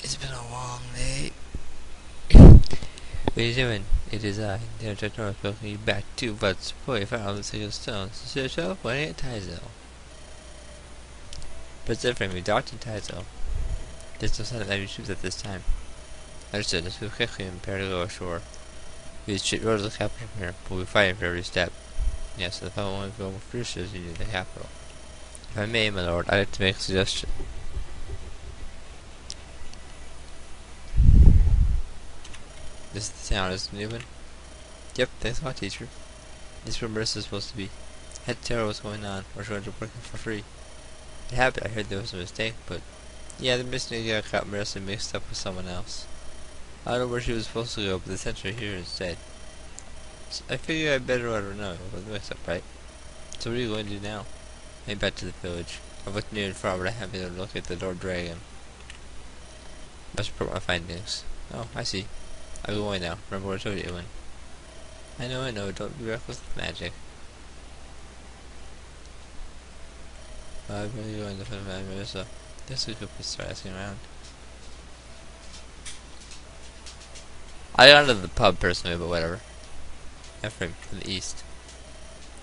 It's been a long day. What are you doing? It is I, the Architect North, welcoming you back to Bud's Boy found the Single Stones. The show playing at Taizel. But different, we docked in Taizel. There's no sign of enemy troops at this time. Understood, let's move quickly and prepare to go ashore. We use straight road to the capital from here, but we'll be fighting for every step. Yes, so the final one will go first as you need the capital. If I may, my lord, I'd like to make a suggestion. This is the town, isn't it, Newman? Yep, thanks a lot, teacher. This is where Marissa's supposed to be. I had to tell her what's going on, or she would end up working for free. It happened, I heard there was a mistake, but yeah, the missing guy got Marissa mixed up with someone else. I don't know where she was supposed to go, but they sent her here instead. So I figured I'd better let her know about the mix up, right? So what are you going to do now? Head back to the village. I've looked near and far, but I haven't been able to look at the Lord Dragon. Must report my findings. Oh, I see. I'm going now. Remember what I told you, Ewan. I know, don't be reckless with magic. I'm really going to find Marissa. This we could start asking around. I got into the pub personally, but whatever. Ephraim, from the east.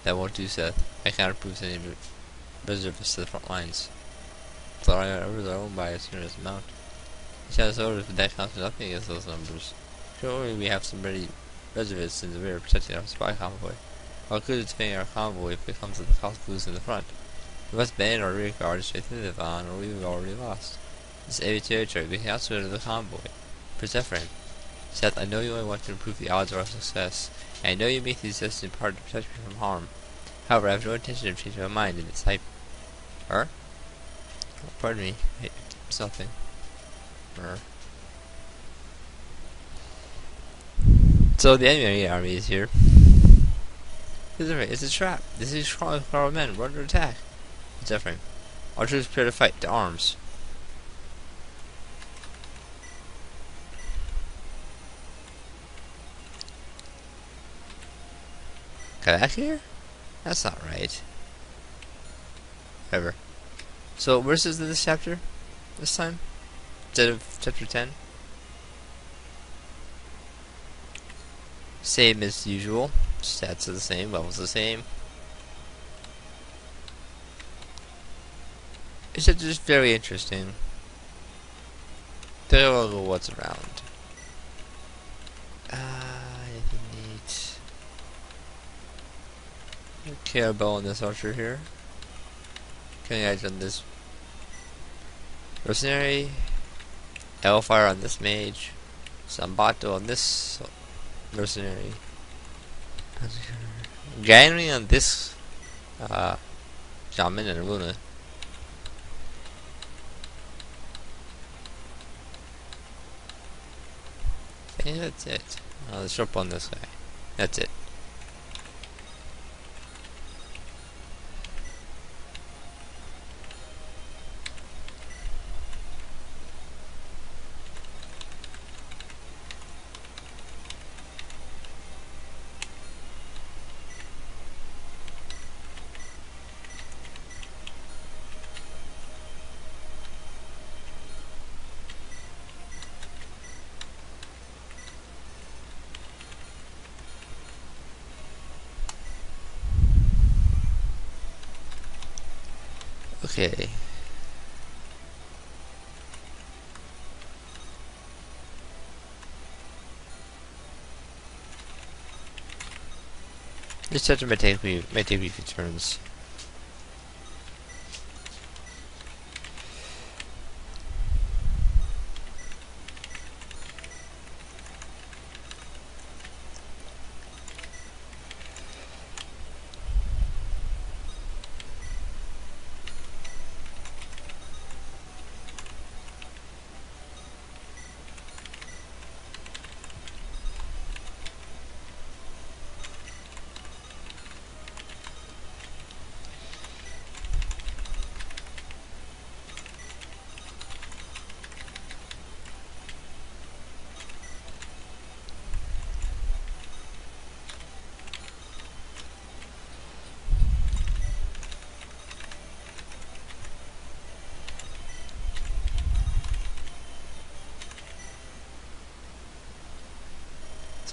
That won't do, Seth. I can't approve any reservists to the front lines. Thought I got over their own by as soon as mount. He shot his orders, but that counts for nothing against those numbers. Surely we have some ready reservists in the rear protecting our supply convoy. How good is defending our convoy if it comes to the cost of losing the front? We must abandon our rear guard and strengthen the van, or we've already lost. This is enemy territory, we can also enter the convoy. Prince Ephraim. Seth, I know you only want to improve the odds of our success, and I know you make these tests in part to protect me from harm. However, I have no intention of changing my mind in its hype. Oh, pardon me. Hey, something. So the enemy army is here. It's a trap. This is crawling with our men. We're under attack. It's Ephraim. Our troops prepare to fight. To arms. Kayak here? That's not right. Whatever. So where's this in this chapter? This time? Instead of chapter 10? Same as usual. Stats are the same, levels the same. It's just very interesting. Take a look at what's around. Anything neat? Carabel on this archer here. Killing edge on this mercenary. Hellfire on this mage. Sambato on this mercenary. Ganry on this shaman and Luna. I think that's it. Let's jump on this guy. That's it. Okay. This chapter may take me a few turns.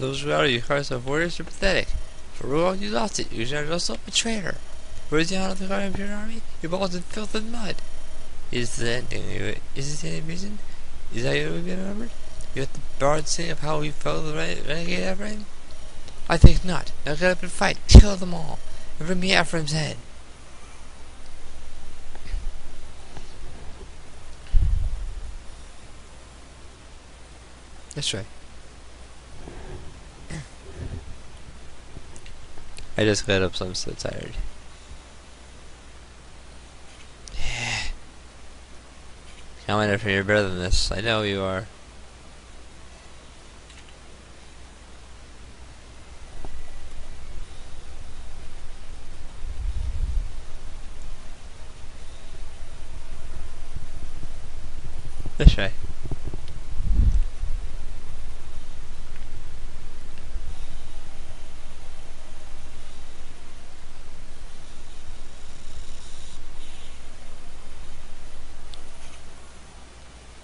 Those who are your hearts of warriors are pathetic. For all you lost it, you are also a traitor. Where is the honor of the guard of your army? Your balls in filth and mud. Is this any reason? Is that you remembered? You got the bard sing of how we fell the renegade Ephraim? I think not. Now get up and fight. Kill them all. And bring me Ephraim's head. That's right. I just got up so I'm so tired. Yeah. Come on, if you're better than this. I know you are. That's right.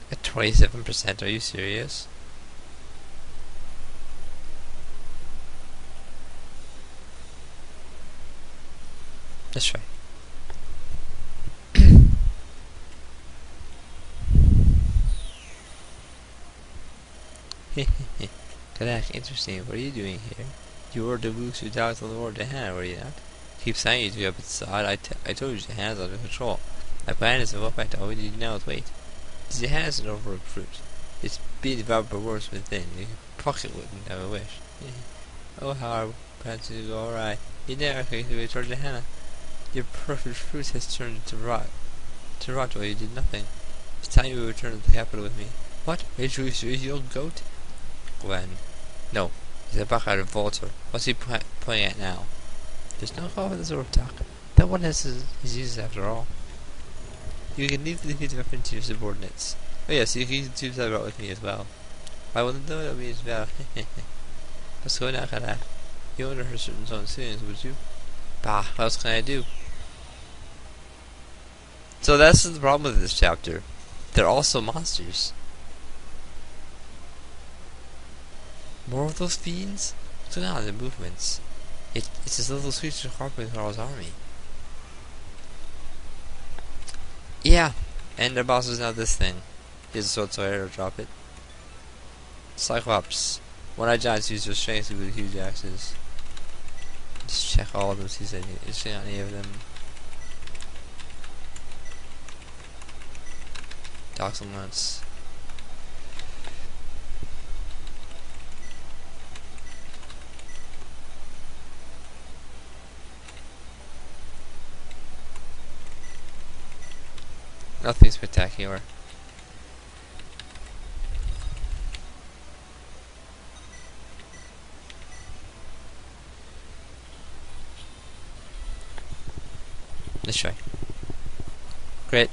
At 27%, are you serious? That's right. Kadak, interesting. What are you doing here? You were the books who talked to the Lord to Hannah, were you not? Keep saying you to be up at the side. I told you Hannah's under control. My plan is to go back to all we need now is wait. This Hannah's an over fruit. It's being devoured by worms within. You pluck it wouldn't have a wish. Oh, how our plans to go awry. You never can return to Hannah. Your perfect fruit has turned to rot. To rot while you did nothing. It's time you return to the capital with me. What? Is you old goat? Gwen. No. He's a back out of Volter. What's he playing at now? There's no call for the sort of talk. That one has his uses after all. You can leave the defeat weapon to your subordinates. Oh yes, you can choose that route with me as well. I will know that means well. Let's go now, Kadak. You wonder her certain own sins, would you? Bah, what else can I do? So that's the problem with this chapter. They're also monsters. More of those fiends? What's going on in the movements? It's as though those creatures are harping Carl's army. Yeah, and their boss is now this thing. Here's a sword so I drop it. Cyclops. One-eyed giants use their strength with huge axes. Just check all of them, see if there's any of them. Dogs and nuts. Nothing spectacular. Let's try. Great.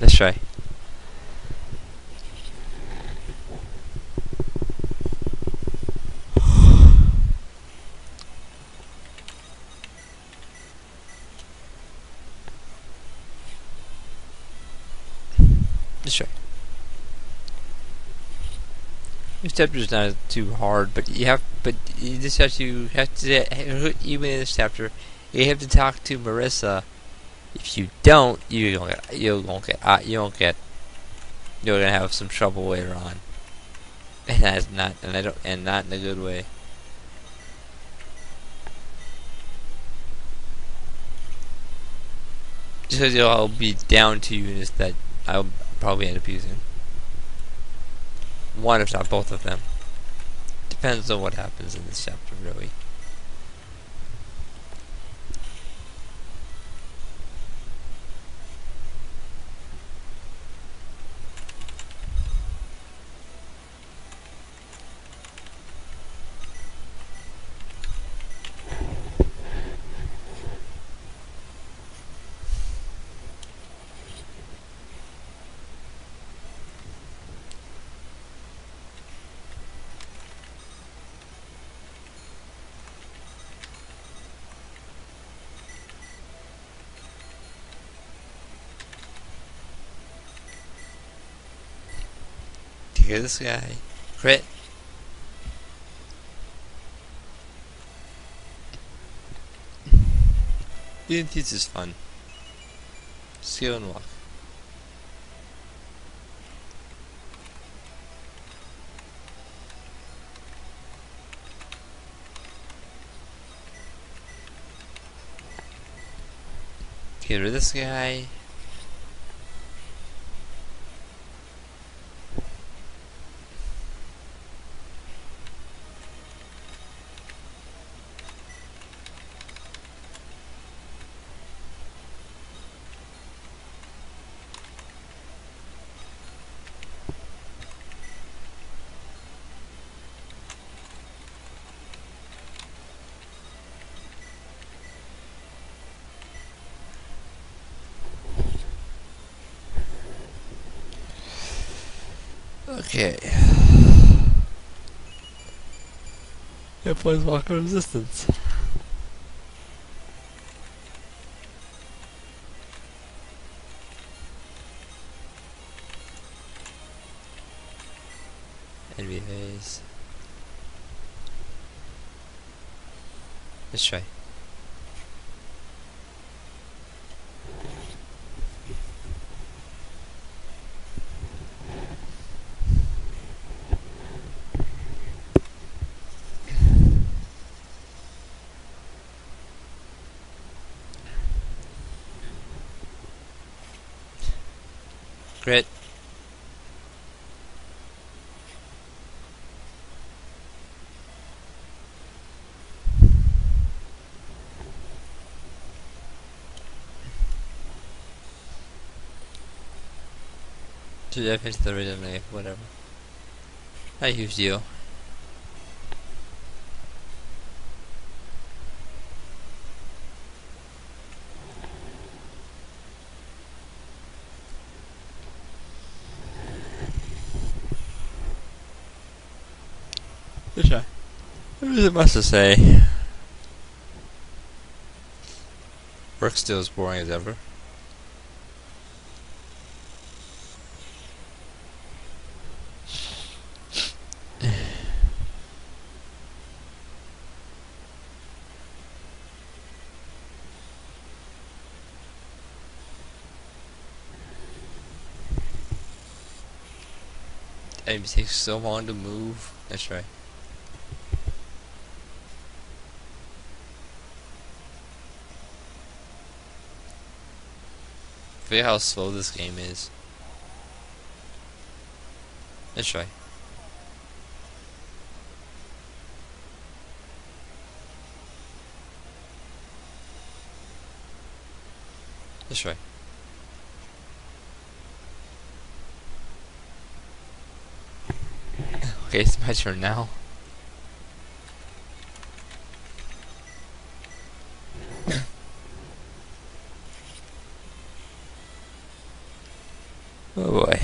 Let's try. Let's try. This chapter's not too hard, but you have to even in this chapter, you have to talk to Marissa. If you don't, you're gonna have some trouble later on, and that's not, and not in a good way. Just because I'll be down to units that I'll probably end up using. One, if not both of them. Depends on what happens in this chapter, really. Kick this guy. Crit. Unity is fun. Skill and luck. Get rid of this guy. Okay. It plays Walker Resistance. Envy phase. Let's try. Crit. Dude, I finished the original knife, whatever. Not a huge deal. Let's try. What is it much to say? Work still as boring as ever. It takes so long to move. That's right. Forget how slow this game is. Let's try. Let's try. Okay, it's my turn now. Oh boy.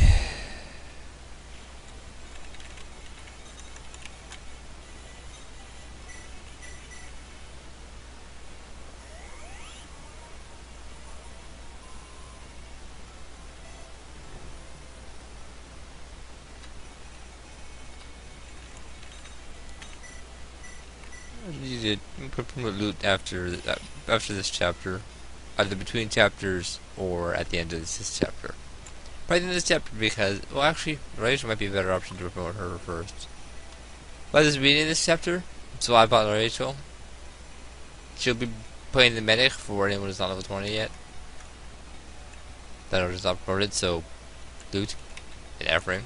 You did promote loot after this chapter, either between chapters or at the end of this chapter. Probably in this chapter because, well, actually, Rachel might be a better option to promote her first. By this reading this chapter, so I bought Rachel. She'll be playing the medic for anyone who's not level 20 yet. That was not promoted, so loot and Ephraim.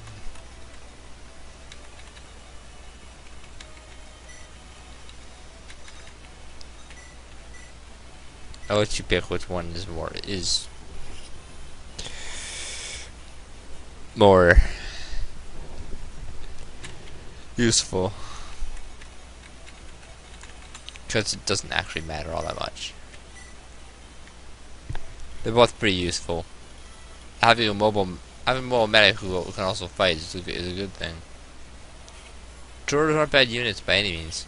I'll let you pick which one is more useful, because it doesn't actually matter all that much. They're both pretty useful. Having a mobile medic who can also fight is a good thing. Trollers aren't bad units by any means.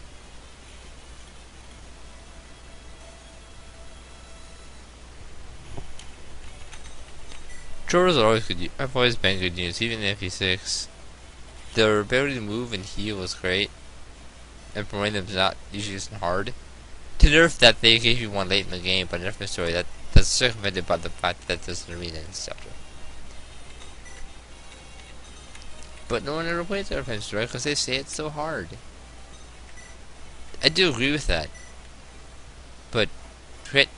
Trollers are always good. Have always been good units, even in FE6. their ability to move and heal is great, and promoting them is not usually isn't hard. To nerf that, they gave you one late in the game, but nerf the story that's circumvented by the fact that there's an arena in this chapter. But no one ever plays the Nerf story because they say it's so hard. I do agree with that, but crit,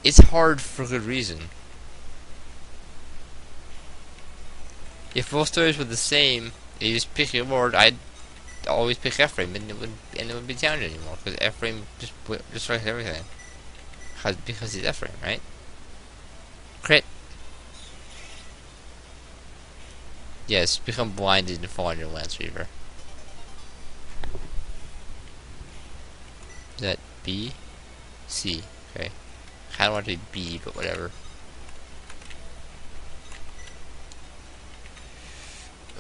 it's hard for good reason. If both stories were the same, and you just pick your lord, I'd always pick Ephraim, and it wouldn't be challenging anymore because Ephraim just destroys everything. Because he's Ephraim, right? Crit. Yes, become blinded and fall on your Lance Reaver. Is that B? C. Okay. I kinda want to be B, but whatever.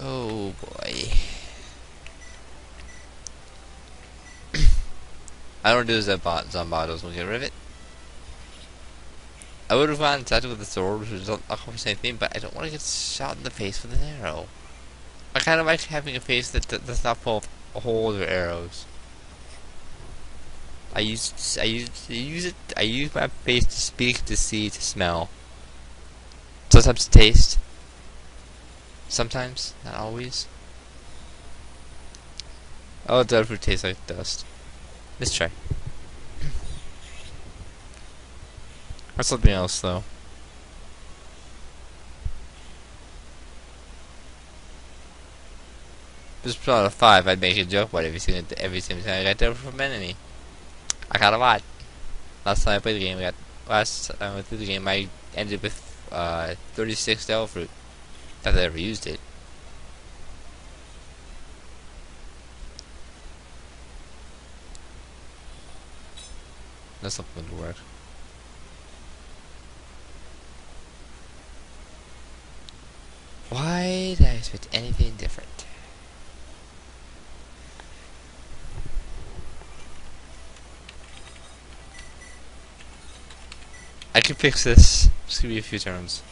Oh boy. I don't do Zombados, we'll get rid of it. I would have gone attacked with the sword, which is not the same thing, but I don't want to get shot in the face with an arrow. I kind of like having a face that does not pull a hole of arrows. I use my face to speak, to see, to smell. Sometimes to taste. Sometimes, not always. Oh, dead fruit tastes like dust. Let's try. Or something else, though. If this was out of 5, I'd make a joke about every single time I got there from an enemy. I got a lot. Last time I played the game, last time I went through the game, I ended with 36 devil fruit. Not that I ever used it. That's not going to work. Why did I expect anything different? I can fix this. Just give me a few turns.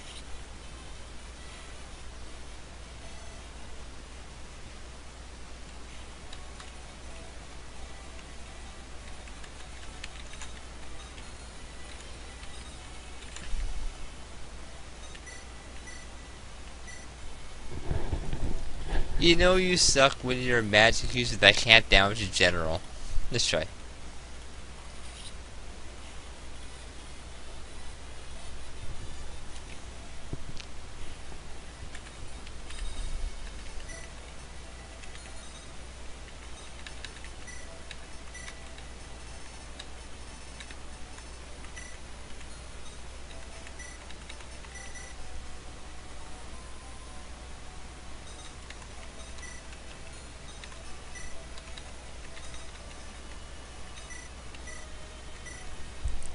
You know you suck when you're a magic user that can't damage a general. Let's try.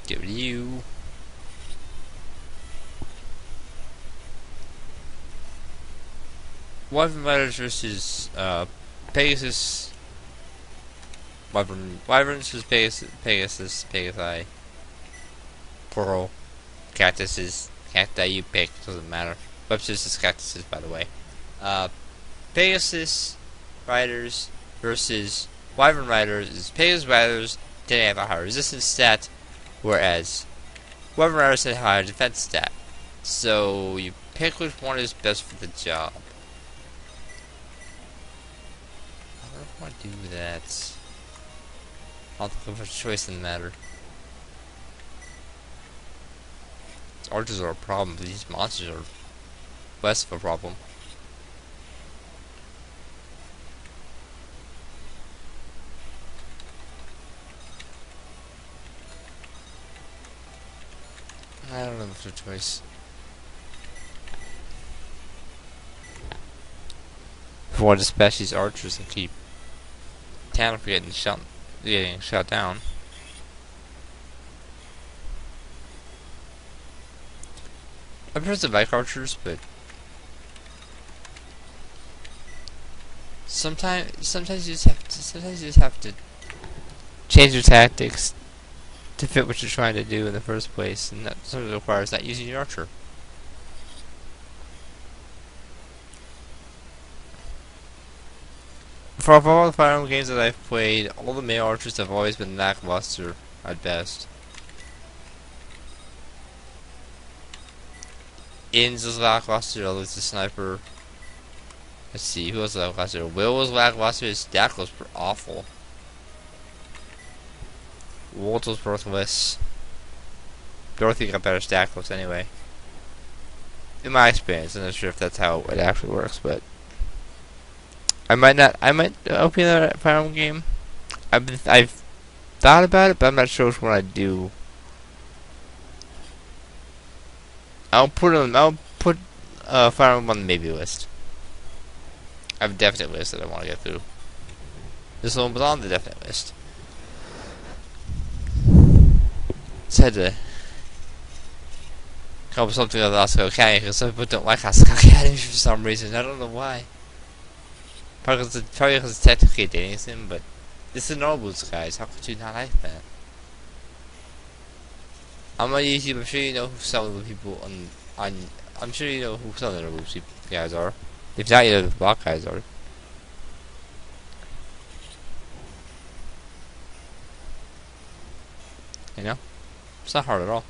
Get rid of you. Wyvern Riders versus Pegasus. Wyverns versus Pegasus, Pegasi. Plural. Cactuses. Cacti you pick, doesn't matter. Websters is cactuses, by the way. Pegasus Riders versus Wyvern Riders is Pegasus Riders didn't have a higher resistance stat, whereas Wyvern Riders had a higher defense stat. So you pick which one is best for the job. I don't know if I want to do that. I don't think there's a choice in the matter. Archers are a problem, but these monsters are less of a problem. I don't know if there's a choice. If I want to dispatch these archers and keep town from getting shot down. I prefer like archers, but sometimes you just have to change your tactics to fit what you're trying to do in the first place, and that sort of requires not using your archer. For all the Fire Emblem games that I've played, all the male archers have always been lackluster at best. Inns was lackluster, Ellie's the sniper. Let's see, who was lackluster? Will was lackluster, his stack was awful. Walt was worthless. Dorothy got better stack looks anyway. In my experience, I'm not sure if that's how it actually works, but I might open that Fire Emblem game. I've thought about it, but I'm not sure which one I'd do. I'll put Fire Emblem on the maybe list. I have a definite list that I want to get through. This one was on the definite list. Just had to come up with something with Asuka Academy, because some people don't like Asuka Academy for some reason. I don't know why. Probably because it's technically a dating sim, but this is Nobu's, guys. How could you not like that? I'm on YouTube. I'm sure you know who some of the people on. I'm sure you know who some of the Nobu's guys are. If not, you know who the block guys are. You know, it's not hard at all.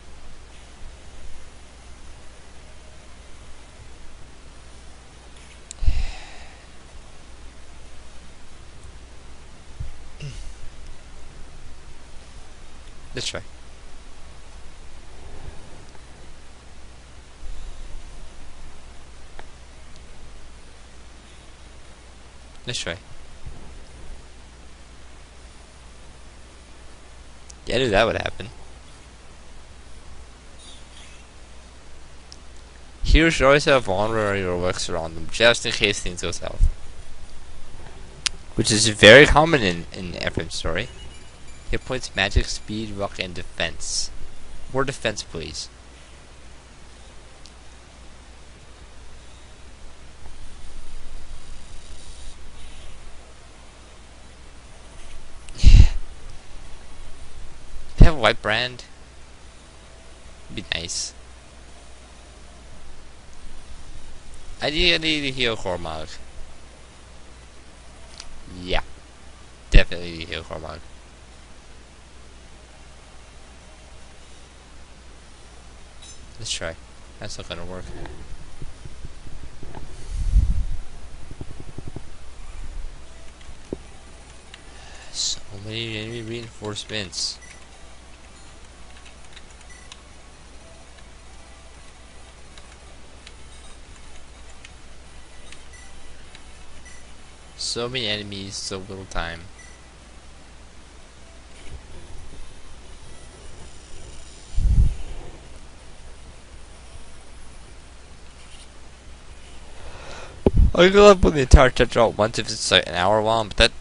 Let's try. Let's try. Yeah, I knew that would happen. Heroes should always have honorary or elixir on them, just in case things go south. Which is very common in Ephraim's story. Hit points, magic, speed, rock, and defense. More defense, please. Yeah. If you have a white brand, it'd be nice. I need to heal Cormag. Yeah. Definitely need to heal Cormag. Let's try. That's not gonna work. So many enemy reinforcements. So many enemies, so little time. I could up with the entire chapter at once if it's like an hour long, but that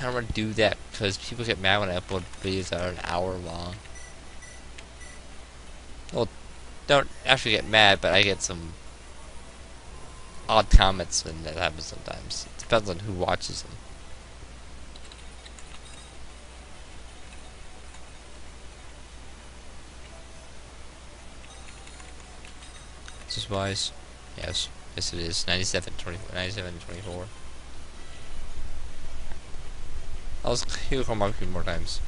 I don't want to do that because people get mad when I upload videos that are an hour long. Well, don't actually get mad, but I get some odd comments when that happens sometimes. It depends on who watches them. Is this wise? Yes. Yes it is. 97 to 24. I'll heal Cormac a few more times.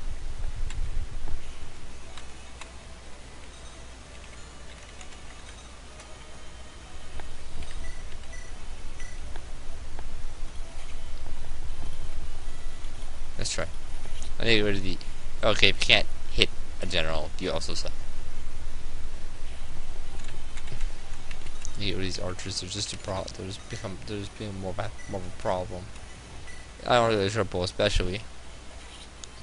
Let's try. I need to get rid of the... Okay, if you can't hit a general, you also suck. I need to get rid of these archers, they're just a problem. They're just being more of a problem. I don't really triple especially.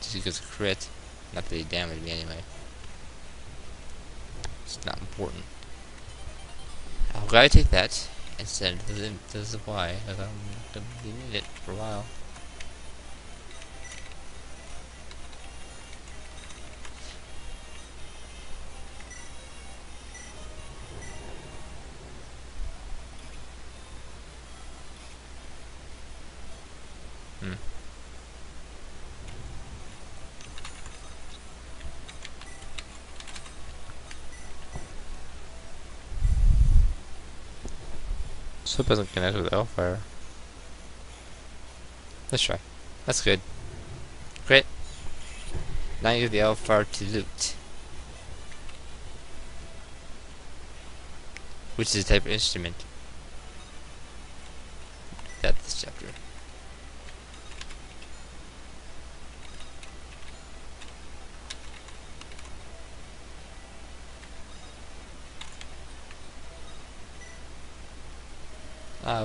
Just because of crit. Not that they damage me anyway. It's not important. I'll gotta take that instead of the supply, because I'm gonna need it for a while. So it doesn't connect with Hellfire. Let's try. That's good. Great. Now you have the L-fire to loot. Which is a type of instrument. That's this chapter.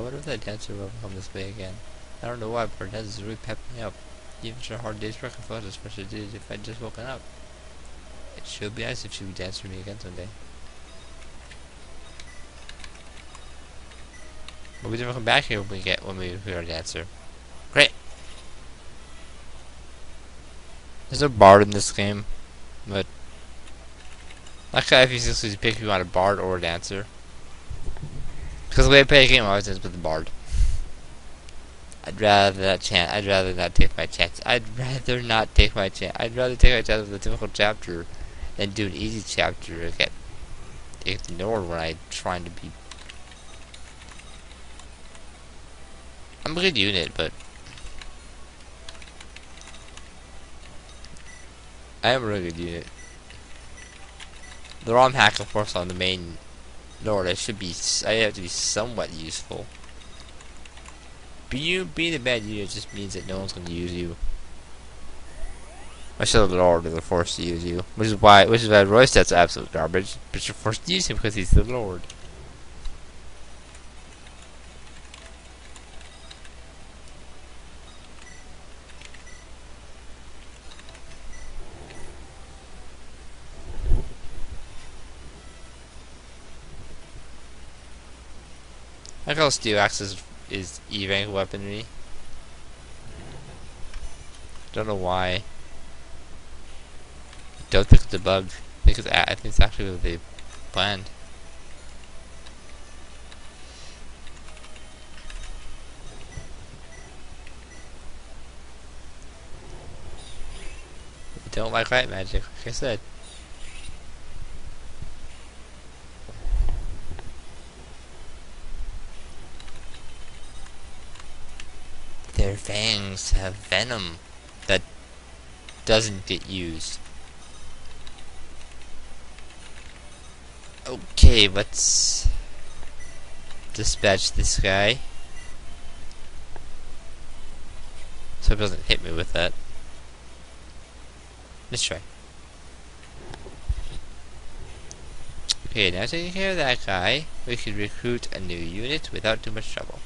What if that dancer will come this way again? I don't know why, but her dance is really pepping me up. Even after a hard day's work, I feel as fresh as it did if I'd just woken up. It should be nice if she would dance for me again someday. But we never come back here when we hear our dancer. Great! There's no bard in this game, but like if you seriously pick if you want a bard or a dancer. Because the way I play a game always ends with the bard. I'd rather not take my chance. I'd rather take my chance with a difficult chapter than do an easy chapter and get ignored when I'm trying to be. I'm a good unit, but I am a really good unit. Though I'm hack, of course, on the main lord, I have to be somewhat useful. Being a bad unit just means that no one's going to use you. I should the lord are forced to use you, which is why Roystead's absolute garbage. But you're forced to use him because he's the lord. I call steel axes is E-rank weaponry. Don't know why. Don't think it's a bug. I think it's actually what they planned. I don't like light magic, like I said. Their fangs have venom that doesn't get used. Okay, let's dispatch this guy so it doesn't hit me with that. Let's try. Okay, now taking care of that guy, we can recruit a new unit without too much trouble.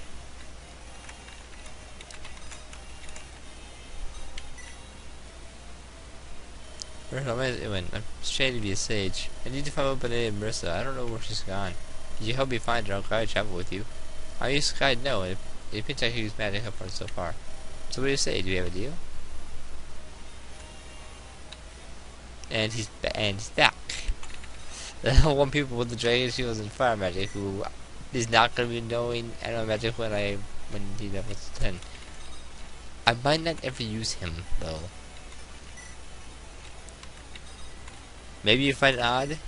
Where am I doing? I'm straight to be a sage. I need to find out Benay and Marissa. I don't know where she's gone. Did you help me find her? I'll guide travel with you. I use guide no, and it means I can use magic up so far. So what do you say? Do you have a deal? And he's back. The one people with the dragon shields and fire magic who is not gonna be knowing animal magic when he levels 10. I might not ever use him though. Maybe you find it odd.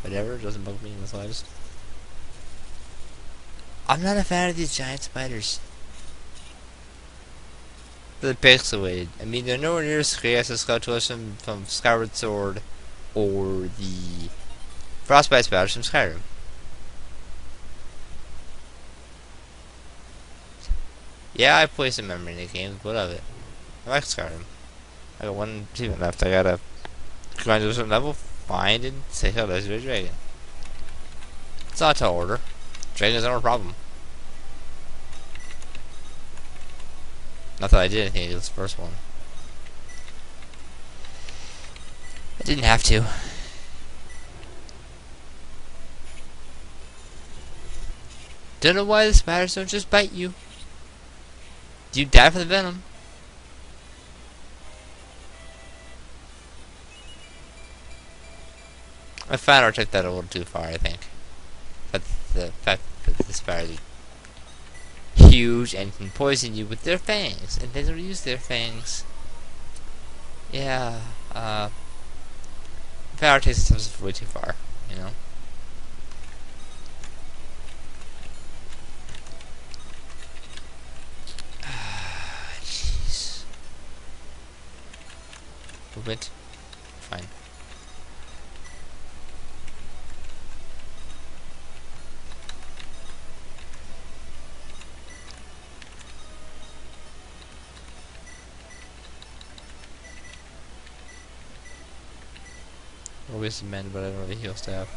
Whatever, it doesn't bug me in the slightest. I'm not a fan of these giant spiders. They're pixelated. I mean, they're nowhere near as scary as the Skeletors from Skyward Sword or the Frostbite spiders from Skyrim. Yeah, I play some memory in the games, but love it. I like Skyrim. I got one achievement left. I gotta grind to a certain level, find and say hello to a dragon. It's not a tall order. Dragons aren't a problem. Not that I did anything against the first one. I didn't have to. Don't know why the spiders don't just bite you. You die from the venom. I found I took that a little too far, I think. But the fact that the spiders are huge and can poison you with their fangs, and they don't use their fangs. Yeah, power takes themselves way too far, you know. movement. Fine. Always men, but I don't have a heal staff.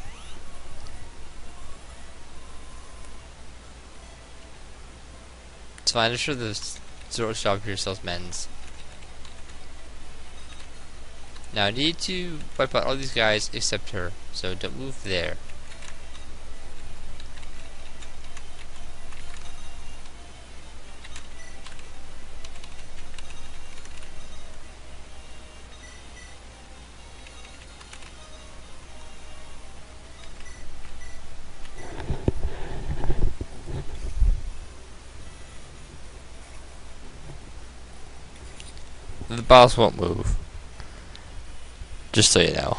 It's fine, I'm sure the store shop here sells men's. Now I need to wipe out all these guys except her, so don't move there. The boss won't move. Just so you know.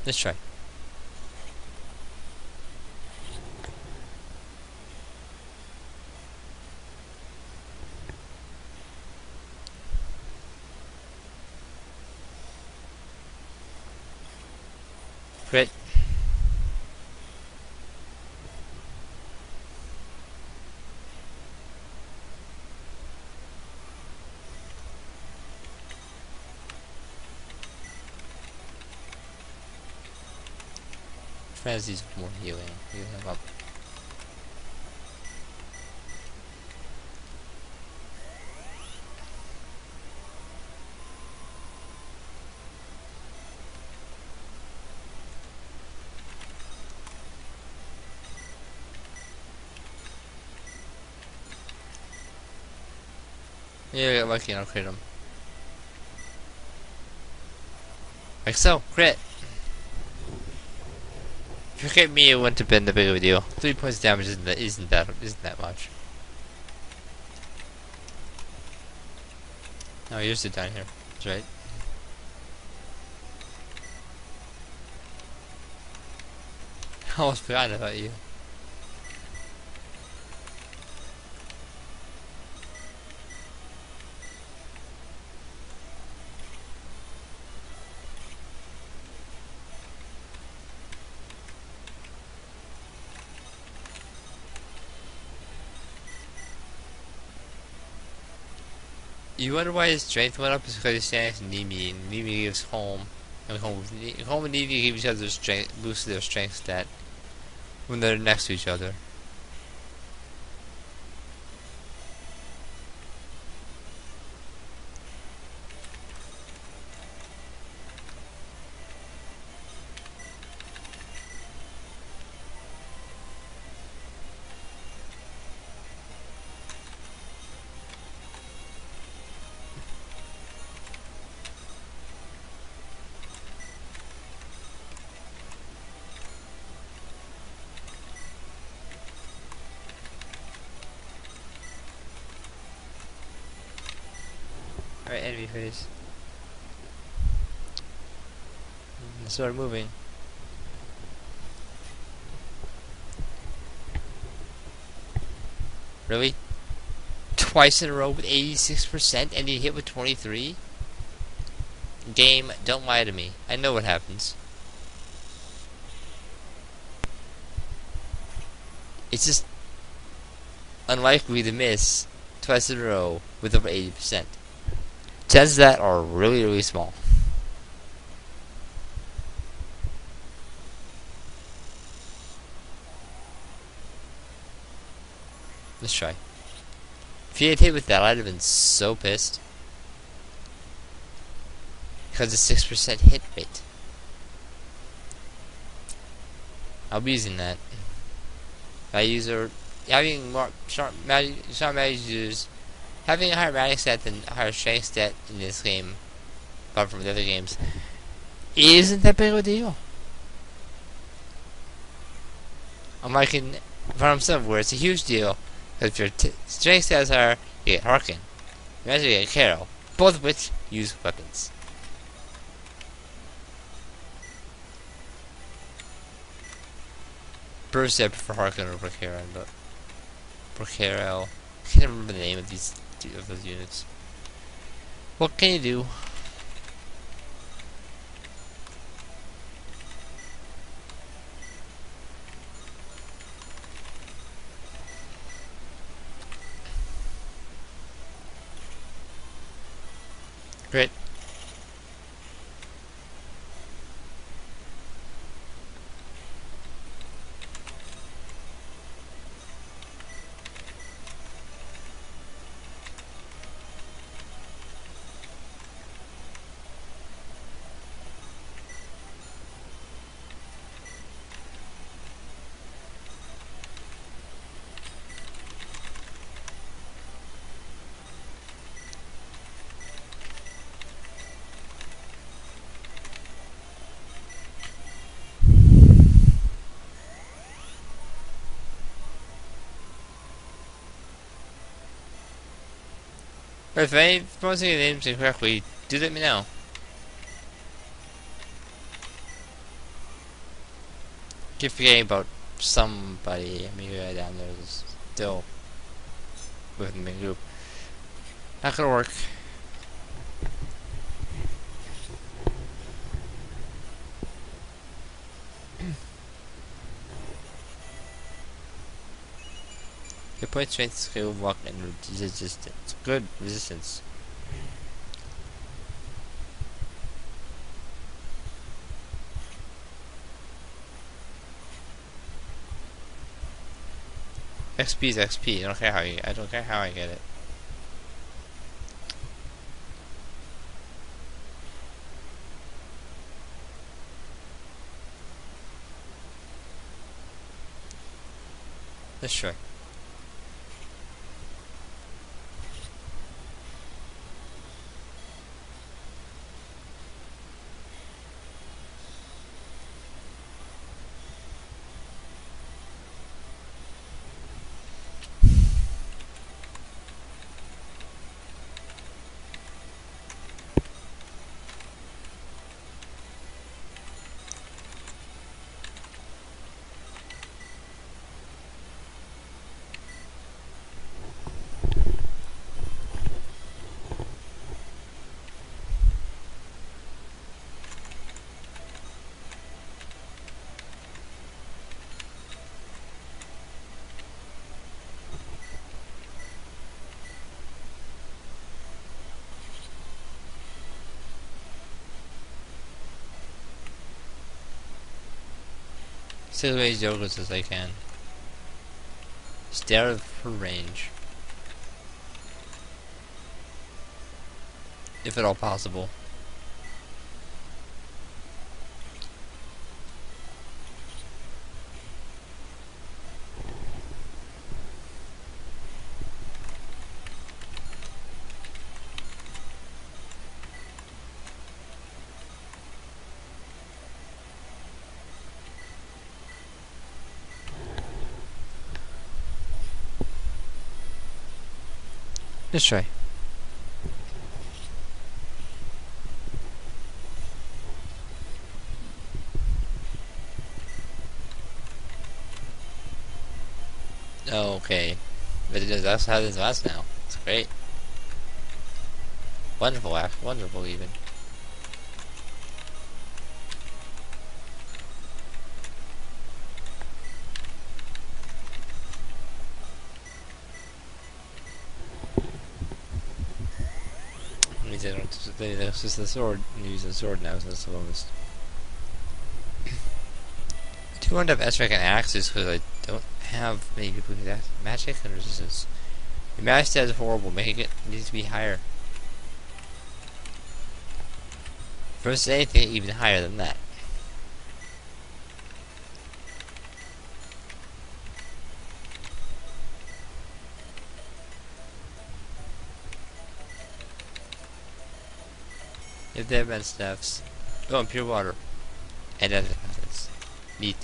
Let's try. Crit. Frenzy's more healing. Heal him up. Yeah, I got lucky and I'll crit him. Like so, crit! If you crit me, it wouldn't have been that big of a deal. 3 points of damage isn't that much. Oh, you're still down here. That's right. I almost forgot about you. You wonder why his strength went up? It's because he's standing next to Nimi, and Nimi gives home. And home and Nimi give each other strength, boost their strength stat when they're next to each other. Alright, enemy phase. Let's start moving. Really? Twice in a row with 86% and you hit with 23? Game, don't lie to me. I know what happens. It's just unlikely to miss twice in a row with over 80%. Chances of that are really, really small. Let's try. If he had hit with that, I'd have been so pissed. Because it's 6% hit rate. I'll be using that. Values having more sharp users. Having a higher magic stat than a higher strength stat in this game, apart from the other games, isn't that big of a deal. I'm like in Farm 7 where it's a huge deal. Because if your strength stats are, you get Harkin. You actually get Carol. Both of which use weapons. Personally, I prefer Harkin over Karen, but for Carol, I can't remember the name of those units. What can you do? Great. If I'm pronouncing your names incorrectly, do let me know. Keep forgetting about somebody. Maybe down there is still within the group. Not gonna work. Your point strength, skill, walk, and resistance. Good resistance. XP is XP. I don't care how I get it. Let's try. Stay away as yogurts as I can. Stay out of her range. If at all possible. Let's try. Okay. But that's how this lasts now. It's great. Wonderful, wonderful even. Means I don't. That's just the sword. I'm using the sword now, so that's the lowest. I do want to have Esrek and axes because I don't have many people who have magic and resistance. Your magic stat is horrible. Making it needs to be higher. Versus anything even higher than that. If they have been staffs. Oh, and pure water. And that's neat.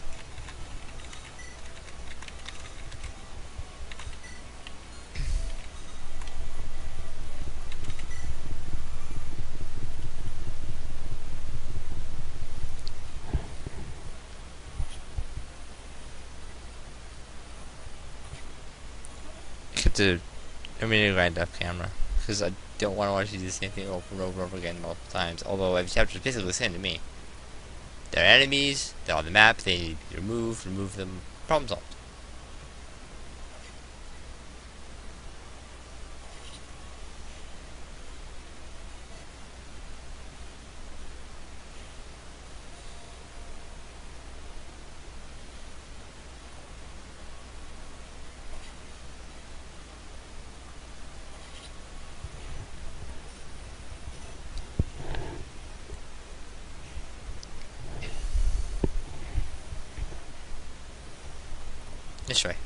I have to. I'm gonna grind off camera because I don't want to watch you do the same thing over and over and over again multiple times. Although every chapter is basically the same to me. They're enemies. They're on the map. They need to be removed. Remove them. Problem solved. This way.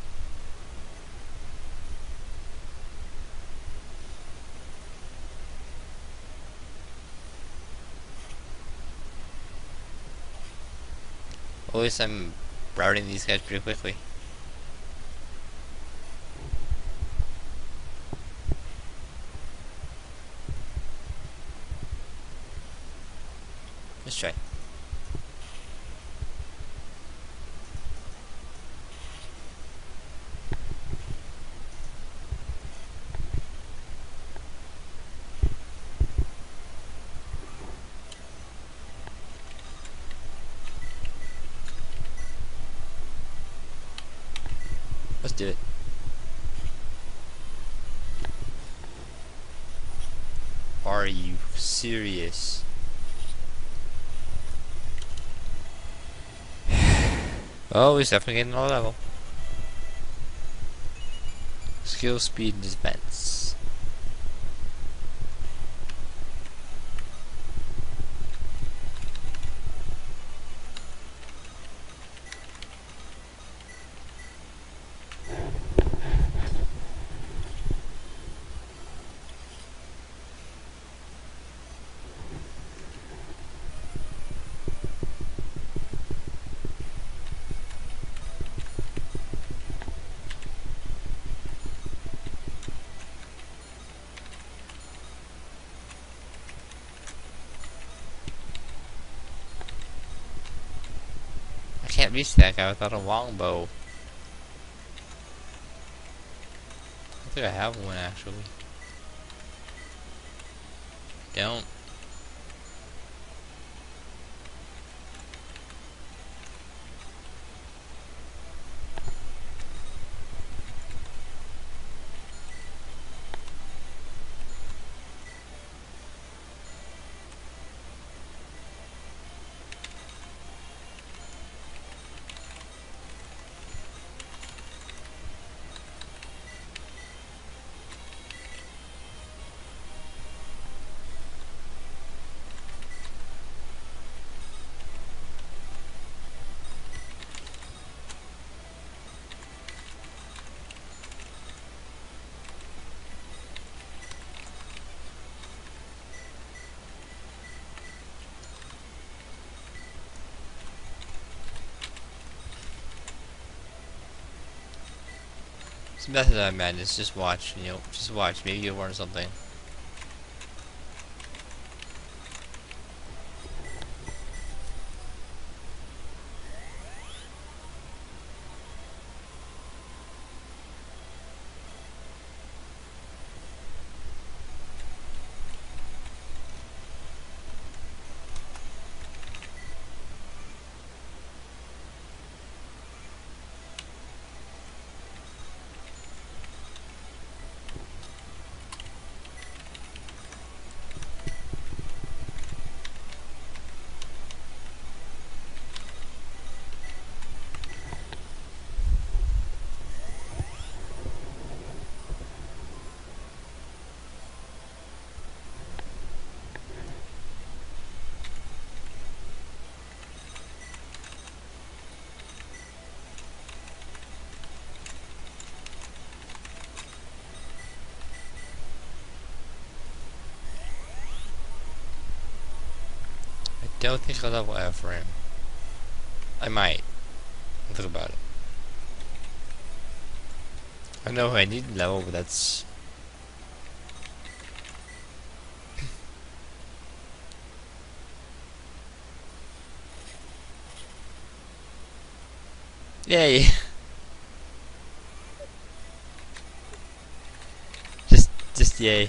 At least I'm routing these guys pretty quickly. Let's try. Let's do it. Are you serious? Oh, he's definitely getting another level. Skill, speed, and defense. I can't reach that guy without a longbow. I think I have one actually. Don't. It's a method of madness. Just watch, you know, just watch. Maybe you'll learn something. don't think I'll level F for him. I might. I'll think about it. I know I need to level, but that's... Yay! Just yay.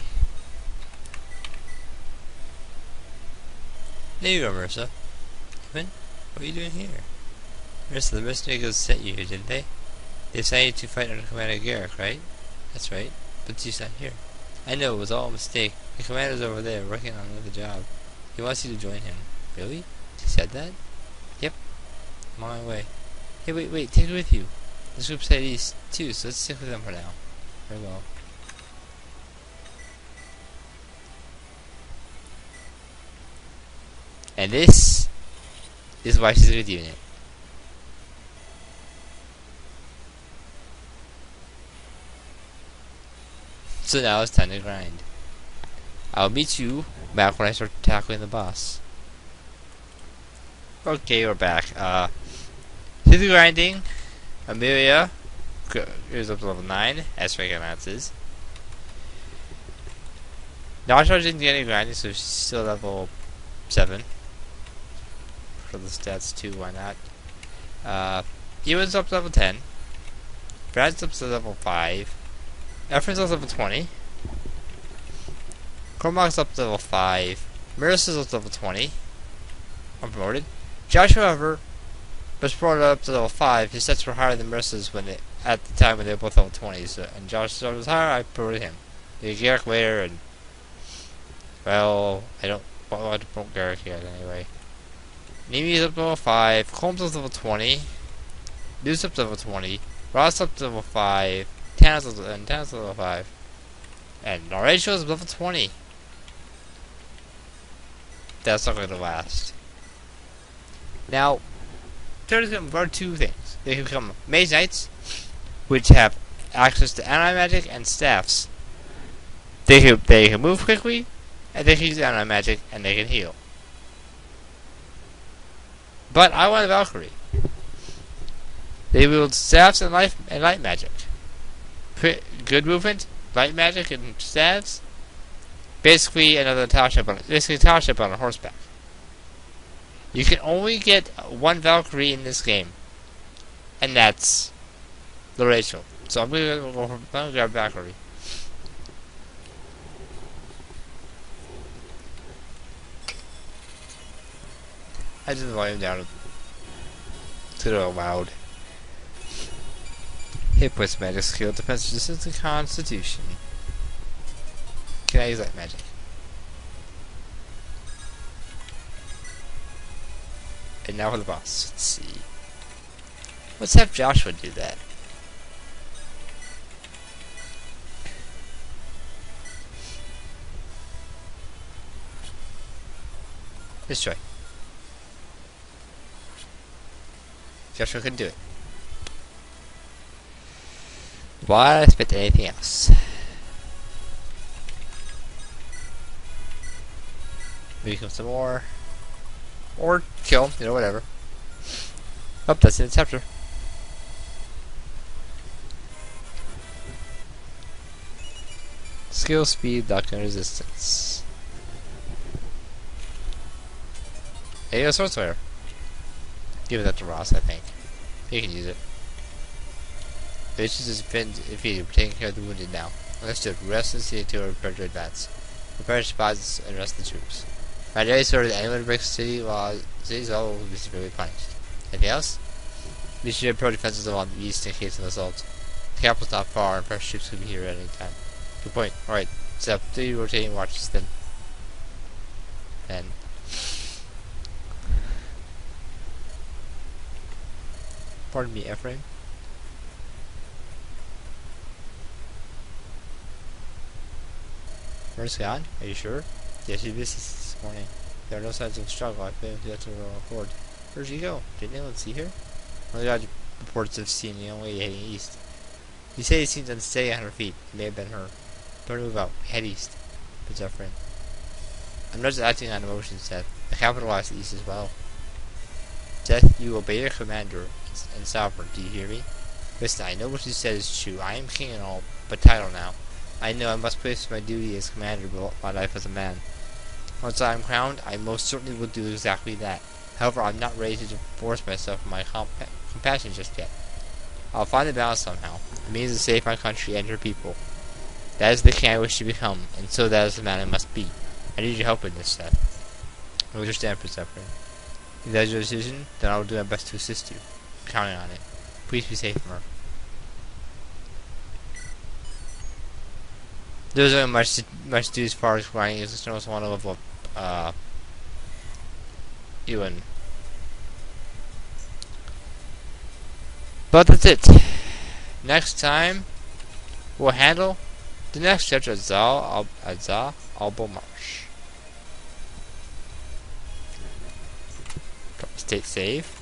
There you go, Marissa. What are you doing here? Marissa, the mercenaries sent you here, didn't they? They sent you to fight under Commander Garrick, right? That's right. But he's not here. I know, it was all a mistake. The commander's over there, working on another job. He wants you to join him. Really? He said that? Yep. I'm on my way. Hey, wait, take it with you. This group's headed east, too, so let's stick with them for now. Very well. And this is why she's a good unit. So now it's time to grind. I'll meet you back when I start tackling the boss. Okay, we're back. To the grinding. Amelia is up to level 9, as Frank announces. Nacho didn't get any grinding, so she's still level 7. For the stats too, why not? Ewan's up to level 10. Brad's up to level 5. Efren's up to level 20. Cormac's up to level 5. Marissa's up to level 20. Unpromoted. Joshua, however, was promoted up to level 5. His stats were higher than Marissa's at the time when they were both level 20. So, and Joshua was higher, I promoted him. They Garrick later, and well, I don't want to promote Garrick yet anyway. Nimi's up to level 5. Combs up to level 20. Deuce up to level 20. Ross up to level 5. Tana's up to level 5. And Noracio's level 20. That's not going to last. Now, turtles can guard two things. They can become Mage Knights, which have access to anti-magic and staffs. They can move quickly, and they can use anti-magic, and they can heal. But I want a Valkyrie. They wield staffs and light magic. Good movement, light magic, and staffs. Basically another township on a horseback. You can only get one Valkyrie in this game, and that's the Rachel. So I'm gonna grab Valkyrie. I did the volume down to the loud. Hit points, magic skill, defense resistance, and constitution. Can I use that magic? And now for the boss. Let's see. Let's have Joshua do that. Let's try. Joshua couldn't do it. Why did I expect anything else? Maybe kill some more. Or kill, you know, whatever. Oh, that's the chapter. Skill, speed, luck, and resistance. Hey, a sword slayer. Give that to Ross, I think. He can use it. The issues has been defeated. We're taking care of the wounded now. Understood. Rest and see to prepare to advance. Prepare supplies and rest the troops. My daily sword that anyone who breaks city laws, cities law will be severely punished. Anything else? We should approach defenses along the east in case of assault. The capital's not far, and fresh troops could be here at any time. Good point. Alright, set up 3 rotating marches then. Pardon me, Ephraim. Where's God? Are you sure? Yes, he missed this morning. There are no signs of struggle. I failed to get to the report. Where'd she go? Did anyone see her? Only God reports of seeing the only way heading east. You say he seems unsteady on her feet. It may have been her. Don't move out. Head east. It's our friend. I'm not just acting on emotions, Seth. I capitalized the East as well. Death, you obey your commander and sovereign, do you hear me? Listen, I know what you said is true. I am king and all, but title now. I know I must place my duty as commander above my life as a man. Once I am crowned, I most certainly will do exactly that. However, I'm not ready to divorce myself from my compassion just yet. I'll find a balance somehow. It means to save my country and her people. That is the king I wish to become, and so that is the man I must be. I need your help in this, Seth. I understand, Prince Ephraim. If that is your decision, then I will do my best to assist you. I'm counting on it. Please be safe from her. There isn't much to do as far as flying. It's just almost one level of Ewan. But that's it. Next time, we'll handle the next chapter of Taizel Albo Marsh. Stay safe.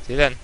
See you then.